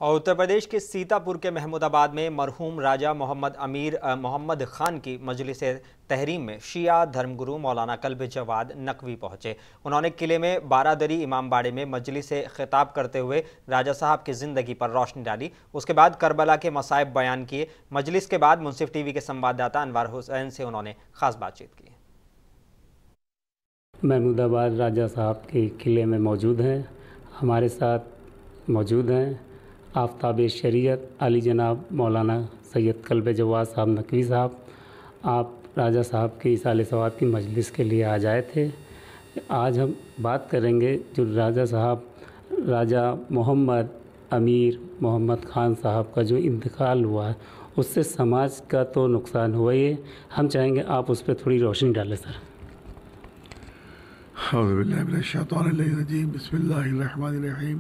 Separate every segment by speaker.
Speaker 1: اور اتر پردیش کے سیتاپور کے محمود آباد میں مرحوم راجہ محمد امیر محمد خان کی مجلس تحریم میں شیعہ دھرم گرو مولانا کلب جواد نقوی پہنچے۔ انہوں نے قلعے میں بارادری امام باڑے میں مجلس سے خطاب کرتے ہوئے راجہ صاحب کی زندگی پر روشنی ڈالی۔ اس کے بعد کربلا کے مصائب بیان کیے۔ مجلس کے بعد منصف ٹی وی کے سنوادداتا انوار حسین سے انہوں نے خاص بات چیت کی۔
Speaker 2: محمود آباد راجہ صاحب کے قلعے میں موجود ہیں، ہمارے ساتھ موجود ہیں آفتاب شریعت علی جناب مولانا سید کلب جواد صاحب نقوی صاحب۔ آپ راجہ صاحب کی ایصال ثواب کی مجلس کے لیے آ جائے تھے۔ آج ہم بات کریں گے جو راجہ صاحب راجہ محمد امیر محمد خان صاحب کا جو انتقال ہوا ہے اس سے سماج کا تو نقصان ہوا ہی ہے، ہم چاہیں گے آپ اس پہ تھوڑی روشنی ڈالیں سر۔
Speaker 3: اعوذ باللہ من الشیطان الرجیم، بسم اللہ الرحمن الرحیم۔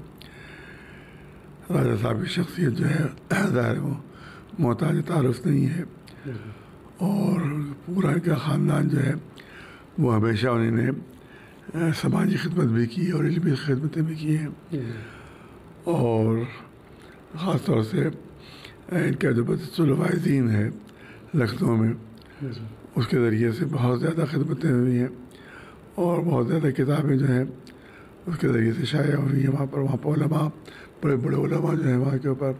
Speaker 3: راجہ صاحب کی شخصیت جو ہے ظاہر وہ محتاج تعارف نہیں ہے، اور پورا ان کا خاندان جو ہے وہ ہمیشہ انہوں نے سماجی خدمت بھی کی اور علمی خدمتیں بھی کی ہیں، اور خاص طور سے ان کا جو بدرۃ الواعظین ہے لکھنؤ میں اس کے ذریعے سے بہت زیادہ خدمتیں ہوئی ہیں، اور بہت زیادہ کتابیں جو ہیں اس کے ذریعے سے شائع ہوئی ہیں۔ وہاں پر علماء، بڑے بڑے علماء جو ہیں وہاں کے اوپر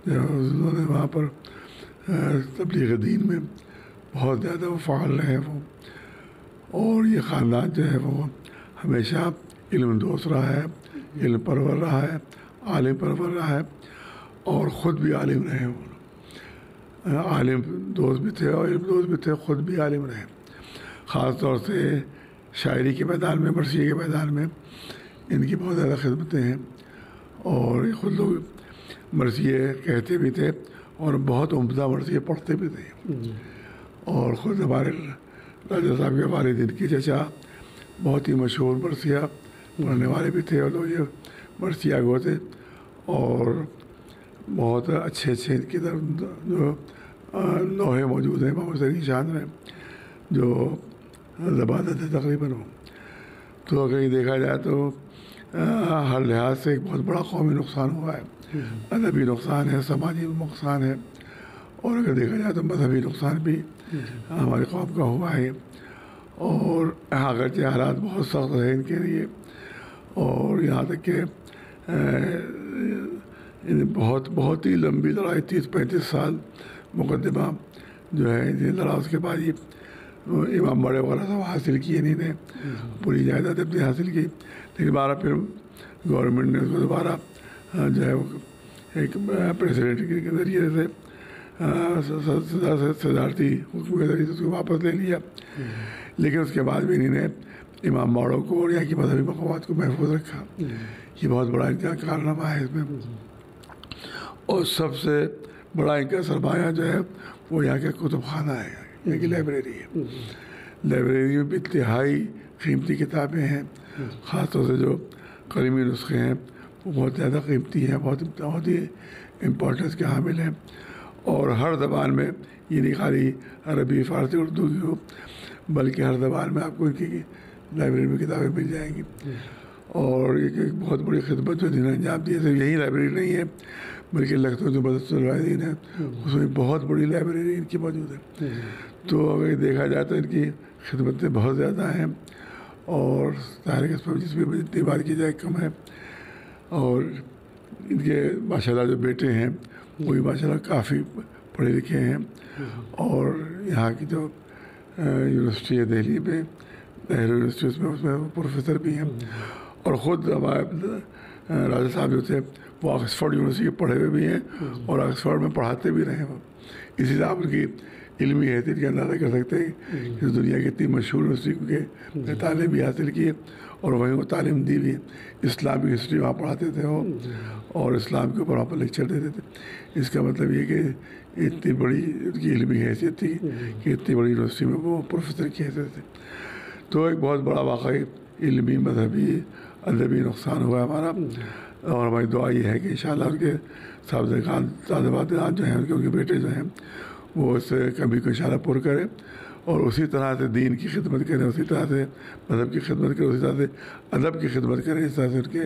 Speaker 3: انہوں نے وہاں پر تبلیغ دین میں بہت زیادہ وہ فعال رہے وہ، اور یہ خاندان جو ہے وہ ہمیشہ علم دوست رہا ہے، علم پرور رہا ہے، عالم پرور رہا ہے، اور خود بھی عالم رہے وہ، عالم دوست بھی تھے اور علم دوست بھی تھے، خود بھی عالم رہے۔ خاص طور سے شاعری کے میدان میں، مرثیے کے میدان میں ان کی بہت زیادہ خدمتیں ہیں، اور خود لوگ مرثیے کہتے بھی تھے اور بہت عمدہ مرثیے پڑھتے بھی تھے، اور خود ہمارے راجہ صاحب کے والد ان کی چچا بہت ہی مشہور مرثیہ پڑھنے والے بھی تھے، اور لوگ یہ مرثیہ گو تھے، اور بہت اچھے ان کی طرف جو لوحے موجود ہیں محمد حسین شان میں جو زبادت ہے تقریباً وہ، تو اگر یہ دیکھا جائے تو ہر لحاظ سے ایک بہت بڑا قومی نقصان ہوا ہے، ادبی نقصان ہے، سماجی نقصان ہے، اور اگر دیکھا جائے تو مذہبی نقصان بھی ہماری قوم کا ہوا ہے، اور اگرچہ حالات بہت سخت رہے ان کے لیے، اور یہاں تک کہ بہت ہی لمبی لڑائی 30-35 سال مقدمہ جو ہے یہ لڑا، اس کے بعد یہ امام باڑے وغیرہ سب حاصل کیے، انہیں نے پوری جائیداد اپنی حاصل کی، لیکن بارہ پھر گورنمنٹ نے اس کو دوبارہ جو ہے وہ ایک پریسیڈنٹ کے ذریعے سے صدارتی حکم کے ذریعے سے اس کو واپس لے لیا، لیکن اس کے بعد بھی انہیں نے امام باڑوں کو اور یہاں کی مذہبی مقامات کو محفوظ رکھا۔ یہ بہت بڑا ان کا کارنامہ ہے اس میں، اور سب سے بڑا ان کا سرمایہ جو ہے وہ یہاں کا کتب خانہ ہے، یہاں کی لائبریری ہے۔ لائبریری میں بھی انتہائی قیمتی کتابیں ہیں، خاص طور سے جو قلمی نسخے ہیں وہ بہت زیادہ قیمتی ہیں، بہت ہی امپورٹنس کے حامل ہیں، اور ہر زبان میں، یہ نہیں خالی عربی فارسی اردو کی ہو بلکہ ہر زبان میں آپ کو ان کی لائبریری میں کتابیں مل جائیں گی، اور ایک بہت بڑی خدمت جو انہوں نے انجام دی ہے۔ صرف یہی لائبریری نہیں ہے بلکہ لکھنؤ جو بدرۃ الواعظین ہے اس میں بہت بڑی لائبریری ان کی موجود ہے، تو اگر دیکھا جائے تو ان کی خدمتیں بہت زیادہ ہیں، اور ظاہر ہے اس پر جس میں جتنی بات کی جائے کم ہے، اور ان کے ماشاء اللہ جو بیٹے ہیں وہ بھی ماشاء اللہ کافی پڑھے لکھے ہیں، اور یہاں کی جو یونیورسٹی ہے دہلی میں، نہرو یونیورسٹی اس میں پروفیسر بھی ہیں، اور خود ہمارے راجہ صاحب جو تھے وہ آکسفورڈ یونیورسٹی کے پڑھے ہوئے بھی ہیں، اور آکسفورڈ میں پڑھاتے بھی رہے ہیں وہ، اسی سے آپ ان کی علمی حیثیت کا اندازہ کر سکتے ہیں کہ دنیا کی اتنی مشہور یونیورسٹی کے تعلیم بھی حاصل کی، اور وہیں وہ تعلیم دی بھی، اسلامی ہسٹری وہاں پڑھاتے تھے وہ، اور اسلام کے اوپر وہاں پر لیکچر دیتے تھے۔ اس کا مطلب یہ کہ اتنی بڑی ان کی علمی حیثیت تھی کہ اتنی بڑی یونیورسٹی میں وہ پروفیسر کی حیثیت تھے، تو ایک بہت بڑا واقعی علمی مذہبی ادبی نقصان ہوا ہمارا، اور ہماری دعا یہ ہے کہ انشاءاللہ ان کے صاحبزادگان صاحبزادگان جو ہیں ان کے بیٹے جو ہیں وہ اس کمی کو انشاءاللہ پر کریں، اور اسی طرح سے دین کی خدمت کریں، اسی طرح سے مذہب کی خدمت کریں، اسی طرح سے ادب کی خدمت کریں، اس طرح سے ان کے